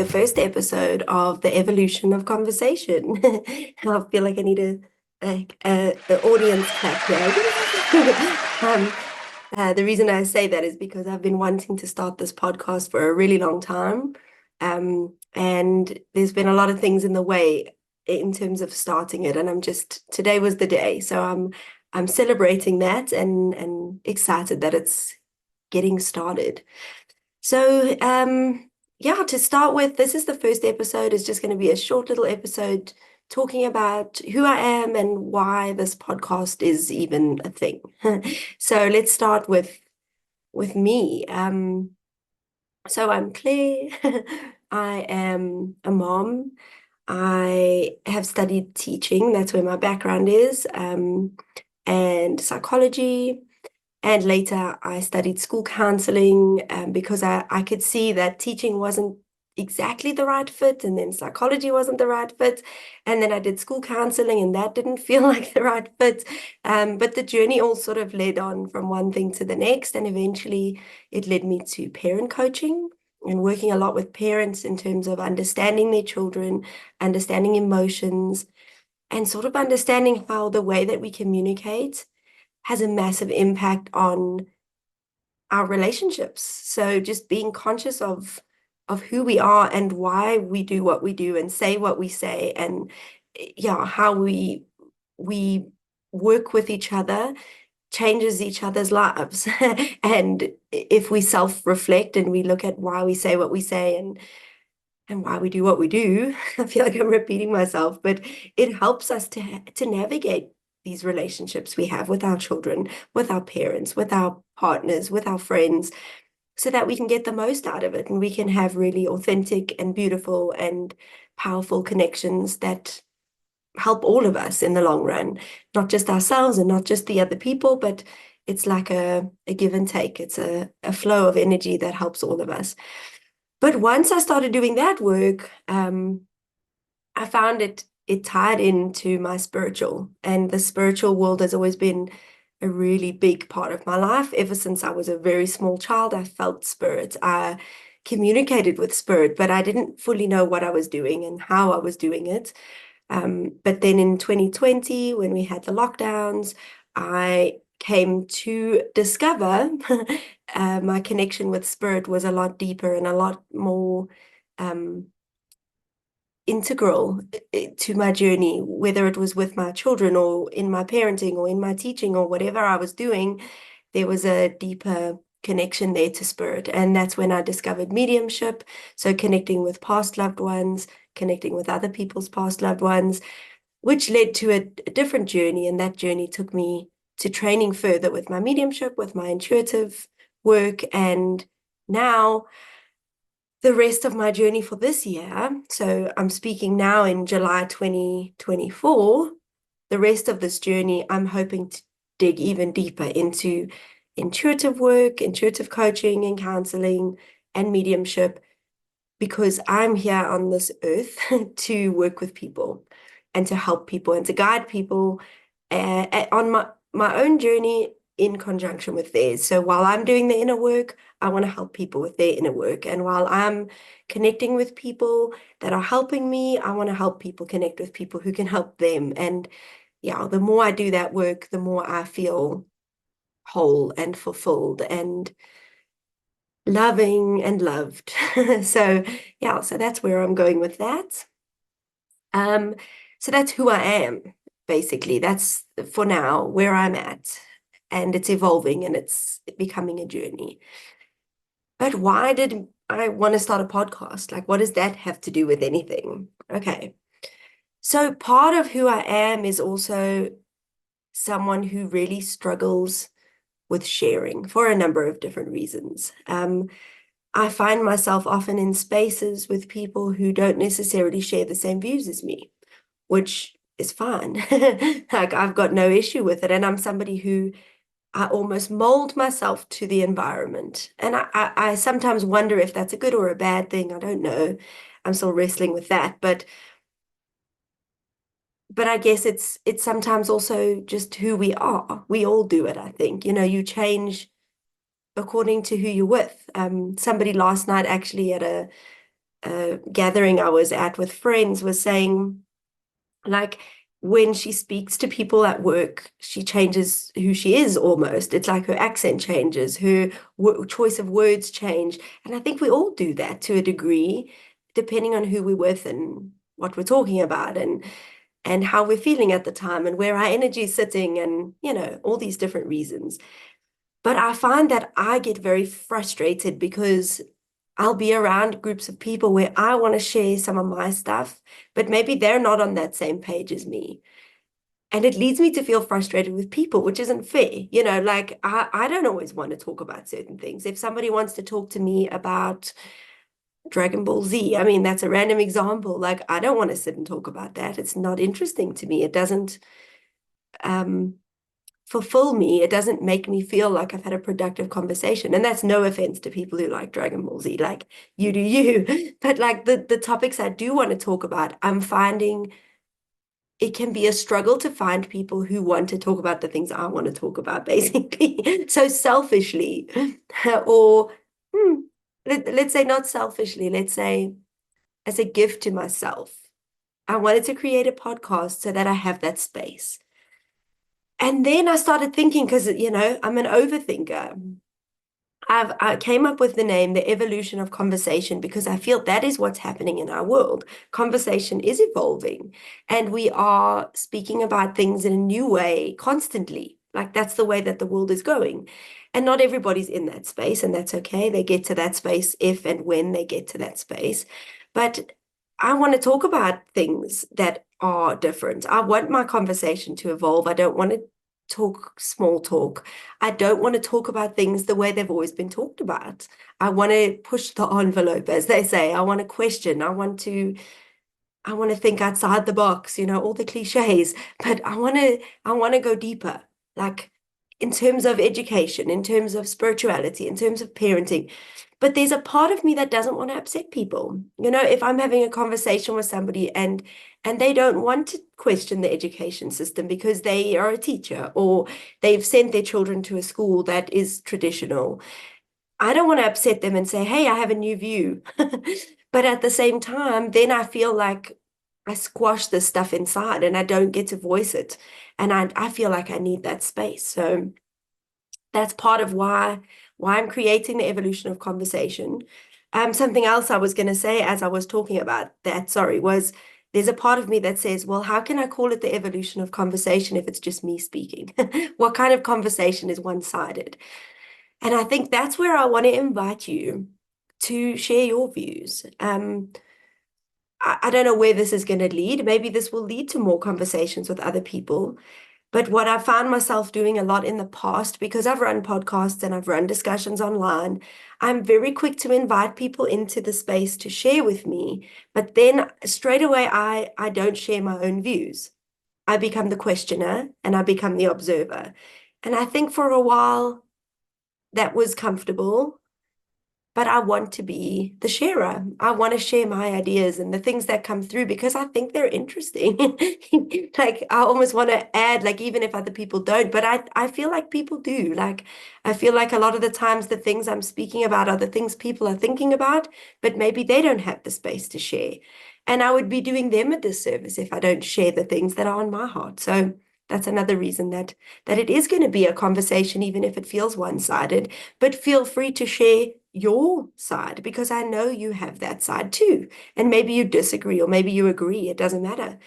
first episode of the evolution of conversation. I feel like I need a audience clap here. um, the reason I say that is because I've been wanting to start this podcast for a really long time. And there's been a lot of things in the way in terms of starting it. And today was the day. So I'm celebrating that and excited that it's getting started. So, yeah, to start with, this is the first episode. It's just going to be a short little episode talking about who I am and why this podcast is even a thing. So let's start with me. So I'm Claire. I am a mom. I have studied teaching. That's where my background is, and psychology. And later I studied school counseling because I could see that teaching wasn't exactly the right fit, and then psychology wasn't the right fit. And then I did school counseling and that didn't feel like the right fit. But the journey all sort of led on from one thing to the next. And eventually it led me to parent coaching and working a lot with parents in terms of understanding their children, understanding emotions, and sort of understanding how the way that we communicate has a massive impact on our relationships. So just being conscious of who we are and why we do what we do and say what we say, and yeah, how we work with each other changes each other's lives. And if we self-reflect and we look at why we say what we say and why we do what we do, I feel like I'm repeating myself, but it helps us to navigate these relationships we have with our children, with our parents, with our partners, with our friends, so that we can get the most out of it and we can have really authentic and beautiful and powerful connections that help all of us in the long run, not just ourselves and not just the other people, but it's like a give and take. It's a flow of energy that helps all of us. But once I started doing that work, I found it tied into my spiritual, and the spiritual world has always been a really big part of my life. Ever since I was a very small child, I felt spirit. I communicated with spirit, but I didn't fully know what I was doing and how I was doing it. But then in 2020, when we had the lockdowns, I came to discover my connection with spirit was a lot deeper and a lot more integral to my journey, whether it was with my children or in my parenting or in my teaching or whatever I was doing. There was a deeper connection there to spirit. And that's when I discovered mediumship. So connecting with past loved ones, connecting with other people's past loved ones, which led to a different journey. And that journey took me to training further with my mediumship, with my intuitive work. And now the rest of my journey for this year, so I'm speaking now in July 2024, the rest of this journey, I'm hoping to dig even deeper into intuitive work, intuitive coaching and counseling and mediumship, because I'm here on this earth to work with people and to help people and to guide people on my own journey in conjunction with theirs. So while I'm doing the inner work, I want to help people with their inner work. And while I'm connecting with people that are helping me, I want to help people connect with people who can help them. And yeah, the more I do that work, the more I feel whole and fulfilled and loving and loved. So yeah, so that's where I'm going with that. So that's who I am, basically. That's for now where I'm at. And it's evolving and it's becoming a journey. But why did I want to start a podcast? Like, what does that have to do with anything? Okay. So part of who I am is also someone who really struggles with sharing for a number of different reasons. I find myself often in spaces with people who don't necessarily share the same views as me, which is fine. Like, I've got no issue with it. And I'm somebody who I almost mold myself to the environment. And I sometimes wonder if that's a good or a bad thing. I don't know. I'm still wrestling with that. But I guess it's sometimes also just who we are. We all do it, I think. You know, you change according to who you're with. Somebody last night actually at gathering I was at with friends was saying, like, when she speaks to people at work, she changes who she is almost. It's like her accent changes, her choice of words change. And I think we all do that to a degree, depending on who we're with and what we're talking about and how we're feeling at the time and where our energy is sitting and, all these different reasons. But I find that I get very frustrated because I'll be around groups of people where I want to share some of my stuff, but maybe they're not on that same page as me. And it leads me to feel frustrated with people, which isn't fair. Like I don't always want to talk about certain things. If somebody wants to talk to me about Dragon Ball Z, I mean, that's a random example. Like, I don't want to sit and talk about that. It's not interesting to me. It doesn't um, fulfill me. It doesn't make me feel like I've had a productive conversation. And that's no offense to people who like Dragon Ball Z, like you do you. But like the topics I do want to talk about, I'm finding it can be a struggle to find people who want to talk about the things I want to talk about, basically. So selfishly, or let's say not selfishly, let's say as a gift to myself. I wanted to create a podcast so that I have that space. And then I started thinking, because, I'm an overthinker. I came up with the name, The Evolution of Conversation, because I feel that is what's happening in our world. Conversation is evolving, and we are speaking about things in a new way constantly. Like that's the way that the world is going. And not everybody's in that space, and that's okay. They get to that space if and when they get to that space. But I want to talk about things that are different. I want my conversation to evolve. I don't want to talk small talk. I don't want to talk about things the way they've always been talked about. I want to push the envelope, as they say. I want to question. I want to think outside the box, all the cliches, but I want to go deeper. Like in terms of education, in terms of spirituality, in terms of parenting. But there's a part of me that doesn't want to upset people. If I'm having a conversation with somebody and they don't want to question the education system because they are a teacher or they've sent their children to a school that is traditional, I don't want to upset them and say, hey, I have a new view. But at the same time, then I feel like I squash this stuff inside and I don't get to voice it. And I feel like I need that space. So that's part of why I'm creating the evolution of conversation. Something else I was going to say as I was talking about that, sorry, was there's a part of me that says, well, how can I call it the evolution of conversation if it's just me speaking? What kind of conversation is one-sided? And I think that's where I want to invite you to share your views. I don't know where this is going to lead. Maybe this will lead to more conversations with other people. But what I found myself doing a lot in the past, because I've run podcasts and I've run discussions online, I'm very quick to invite people into the space to share with me. But then straight away, I don't share my own views. I become the questioner and I become the observer. And I think for a while that was comfortable. But I want to be the sharer. I want to share my ideas and the things that come through because I think they're interesting. Like I almost want to add, like even if other people don't, but I feel like people do. Like I feel like a lot of the times the things I'm speaking about are the things people are thinking about, but maybe they don't have the space to share. And I would be doing them a disservice if I don't share the things that are on my heart. So that's another reason that it is going to be a conversation, even if it feels one-sided. But feel free to share your side because I know you have that side too. And maybe you disagree or maybe you agree. It doesn't matter.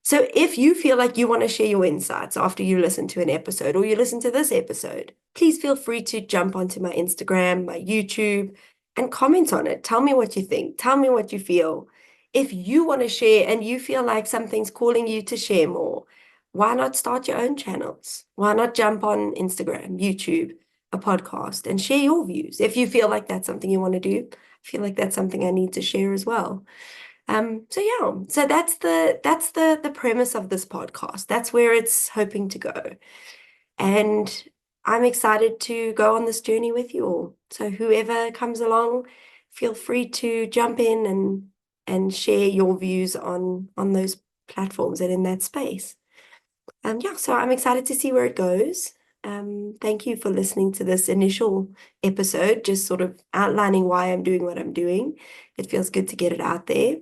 So if you feel like you want to share your insights after you listen to an episode or you listen to this episode, please feel free to jump onto my Instagram, my YouTube, and comment on it. Tell me what you think. Tell me what you feel. If you want to share and you feel like something's calling you to share more, why not start your own channels? Why not jump on Instagram, YouTube, a podcast and share your views? If you feel like that's something you want to do, I feel like that's something I need to share as well. So yeah, so that's the premise of this podcast. That's where it's hoping to go. And I'm excited to go on this journey with you all. So whoever comes along, feel free to jump in and share your views on those platforms and in that space. Yeah, so I'm excited to see where it goes. Thank you for listening to this initial episode, just sort of outlining why I'm doing what I'm doing. It feels good to get it out there.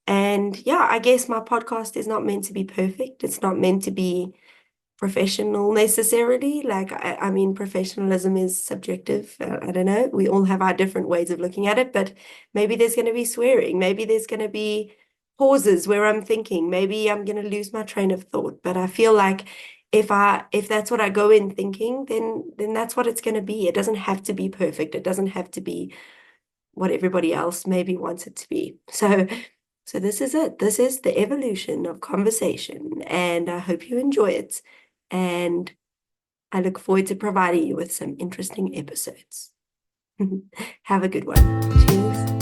And yeah, I guess my podcast is not meant to be perfect. It's not meant to be professional necessarily. Like, I mean, professionalism is subjective. I don't know. We all have our different ways of looking at it, but maybe there's going to be swearing. Maybe there's going to be pauses where I'm thinking. Maybe I'm going to lose my train of thought. But I feel like if that's what I go in thinking, then that's what it's going to be. It doesn't have to be perfect. It doesn't have to be what everybody else maybe wants it to be. So this is it. This is the evolution of conversation, and I hope you enjoy it. And I look forward to providing you with some interesting episodes. Have a good one. Cheers.